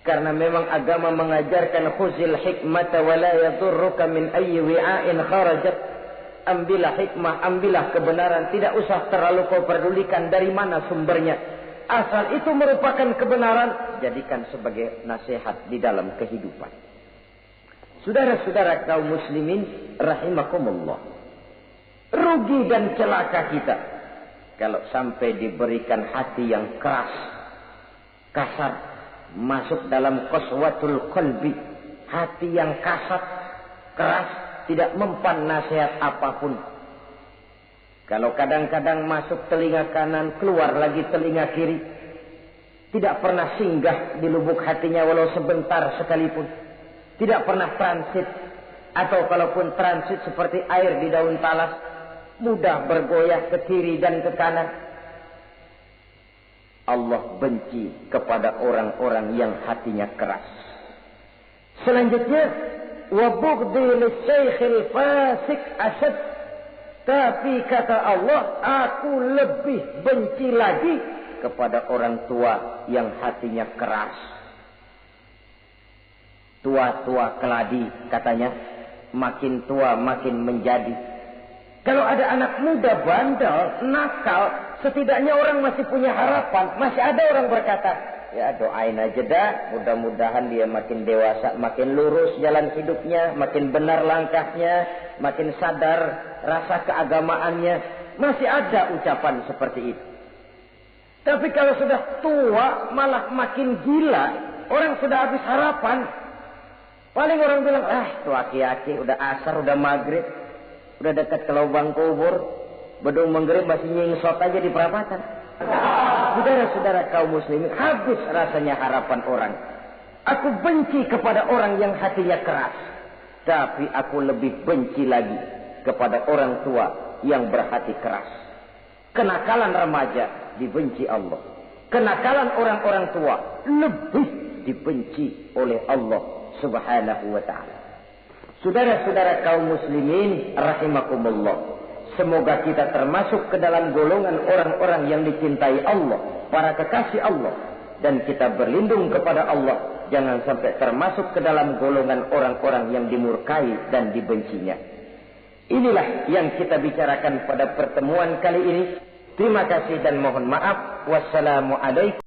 Karena memang agama mengajarkan khuzil hikmata wa la yadurruka min ayyi wi'ain kharajat. Ambillah hikmah, ambillah kebenaran, tidak usah terlalu kau pedulikan dari mana sumbernya. Asal itu merupakan kebenaran, jadikan sebagai nasihat di dalam kehidupan. Saudara-saudara kaum muslimin rahimakumullah. Rugi dan celaka kita kalau sampai diberikan hati yang keras, kasar, masuk dalam qaswatul qalbi, hati yang kasar, keras, tidak mempan nasihat apapun. Kalau kadang-kadang masuk telinga kanan, keluar lagi telinga kiri, tidak pernah singgah di lubuk hatinya walau sebentar sekalipun, tidak pernah transit, atau kalaupun transit seperti air di daun talas, mudah bergoyah ke kiri dan ke kanan. Allah benci kepada orang-orang yang hatinya keras. Selanjutnya, wa bughdhi lisaykhil fasik asad. Tapi kata Allah, aku lebih benci lagi kepada orang tua yang hatinya keras. Tua-tua keladi katanya, makin tua makin menjadi. Kalau ada anak muda bandel, nakal, setidaknya orang masih punya harapan. Masih ada orang berkata, ya doain aja dah, mudah-mudahan dia makin dewasa, makin lurus jalan hidupnya, makin benar langkahnya, makin sadar rasa keagamaannya. Masih ada ucapan seperti itu. Tapi kalau sudah tua, malah makin gila, orang sudah habis harapan. Paling orang bilang, tuh aki-aki, udah asar, udah maghrib, udah dekat ke lubang kubur, bedung menggerib masih nyingsot aja di perapatan. Saudara-saudara kaum muslimin, habis rasanya harapan orang. Aku benci kepada orang yang hatinya keras, tapi aku lebih benci lagi kepada orang tua yang berhati keras. Kenakalan remaja dibenci Allah, kenakalan orang-orang tua lebih dibenci oleh Allah Subhanahu wa ta'ala. Saudara-saudara kaum muslimin rahimakumullah, semoga kita termasuk ke dalam golongan orang-orang yang dicintai Allah, para kekasih Allah, dan kita berlindung kepada Allah jangan sampai termasuk ke dalam golongan orang-orang yang dimurkai dan dibencinya. Inilah yang kita bicarakan pada pertemuan kali ini. Terima kasih dan mohon maaf. Wassalamualaikum.